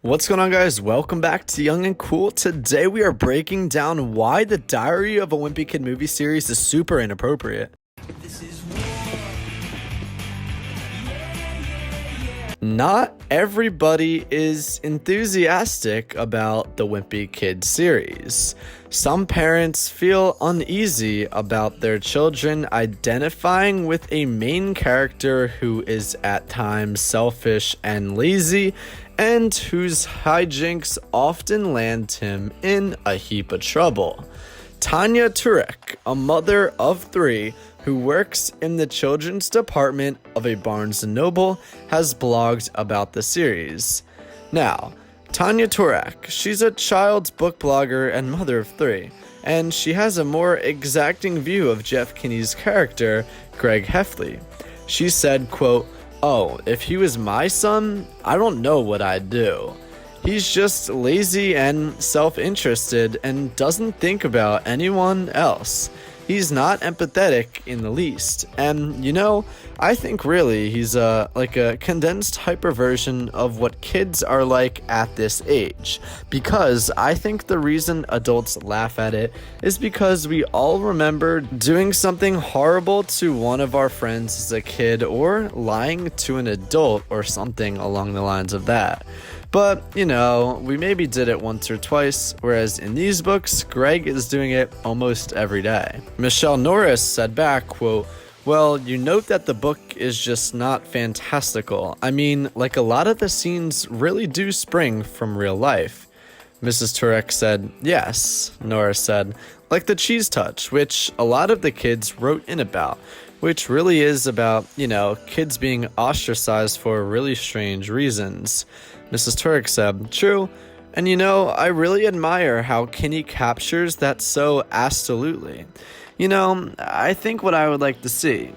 What's going on, guys? Welcome back to Young and Cool. Today we are breaking down why the Diary of a Wimpy Kid movie series is super inappropriate. Not everybody is enthusiastic about the Wimpy Kid series. Some parents feel uneasy about their children identifying with a main character who is at times selfish and lazy, and whose hijinks often land him in a heap of trouble. Tanya Turek, a mother of three who works in the children's department of a Barnes & Noble, has blogged about the series. Now, Tanya Turek, she's a child's book blogger and mother of three, and she has a more exacting view of Jeff Kinney's character, Greg Heffley. She said, quote, "Oh, if he was my son, I don't know what I'd do. He's just lazy and self-interested and doesn't think about anyone else. He's not empathetic in the least. And, I think really he's like a condensed hyper version of what kids are like at this age. Because I think the reason adults laugh at it is because we all remember doing something horrible to one of our friends as a kid, or lying to an adult or something along the lines of that. But, we maybe did it once or twice, whereas in these books, Greg is doing it almost every day." Michelle Norris said back, quote, "Well, you note that the book is just not fantastical. I mean, like a lot of the scenes really do spring from real life." Mrs. Turek said, "Yes," Norris said, "like the cheese touch, which a lot of the kids wrote in about, which really is about, kids being ostracized for really strange reasons." Mrs. Turek said, "True, and I really admire how Kinney captures that so absolutely. I think what I would like to see,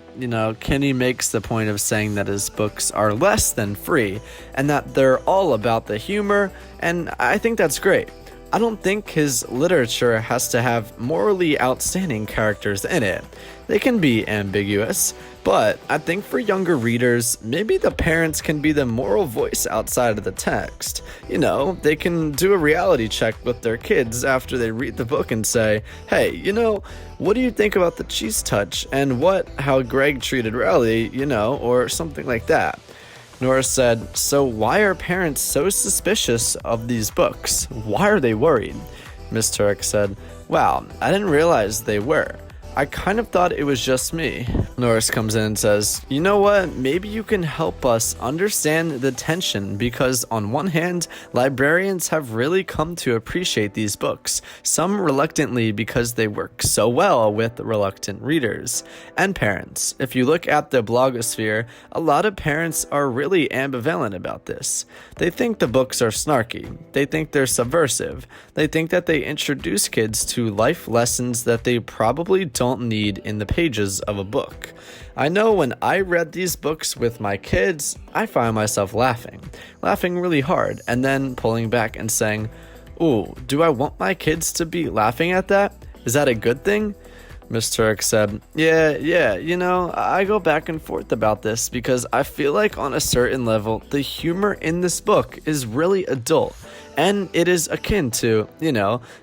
Kinney makes the point of saying that his books are less than free, and that they're all about the humor, and I think that's great. I don't think his literature has to have morally outstanding characters in it. They can be ambiguous, but I think for younger readers, maybe the parents can be the moral voice outside of the text. They can do a reality check with their kids after they read the book and say, hey, what do you think about the cheese touch, and how Greg treated Riley, or something like that." Norris said, "So why are parents so suspicious of these books? Why are they worried?" Miss Turek said, "Wow, I didn't realize they were. I kind of thought it was just me." Norris comes in and says, "You know what? Maybe you can help us understand the tension, because on one hand, librarians have really come to appreciate these books, some reluctantly because they work so well with reluctant readers. And parents. If you look at the blogosphere, a lot of parents are really ambivalent about this. They think the books are snarky. They think they're subversive. They think that they introduce kids to life lessons that they probably don't need in the pages of a book. I know when I read these books with my kids, I find myself laughing really hard, and then pulling back and saying, ooh, do I want my kids to be laughing at that? Is that a good thing?" Miss Turek said, yeah, I go back and forth about this, because I feel like on a certain level, the humor in this book is really adult. And it is akin to,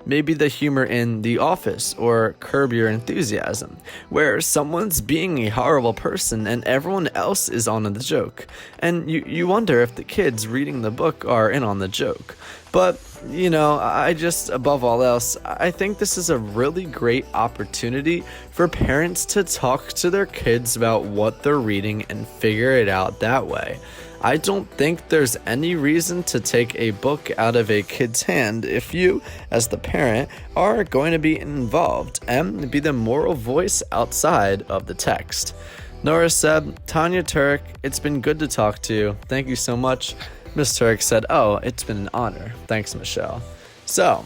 maybe the humor in The Office or Curb Your Enthusiasm, where someone's being a horrible person and everyone else is on the joke. And you wonder if the kids reading the book are in on the joke. But, above all else, I think this is a really great opportunity for parents to talk to their kids about what they're reading and figure it out that way. I don't think there's any reason to take a book out of a kid's hand if you, as the parent, are going to be involved and be the moral voice outside of the text. Norris said, "Tanya Turek, it's been good to talk to you. Thank you so much." Miss Turek said, "Oh, it's been an honor. Thanks, Michelle." So,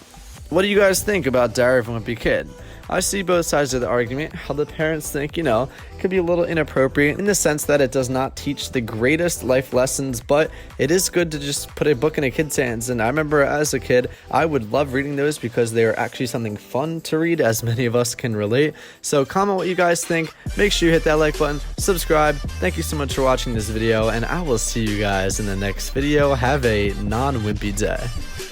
what do you guys think about Diary of a Wimpy Kid? I see both sides of the argument. How the parents think, it could be a little inappropriate in the sense that it does not teach the greatest life lessons, but it is good to just put a book in a kid's hands. And I remember as a kid, I would love reading those because they are actually something fun to read, as many of us can relate. So comment what you guys think. Make sure you hit that like button, subscribe. Thank you so much for watching this video, and I will see you guys in the next video. Have a non-wimpy day.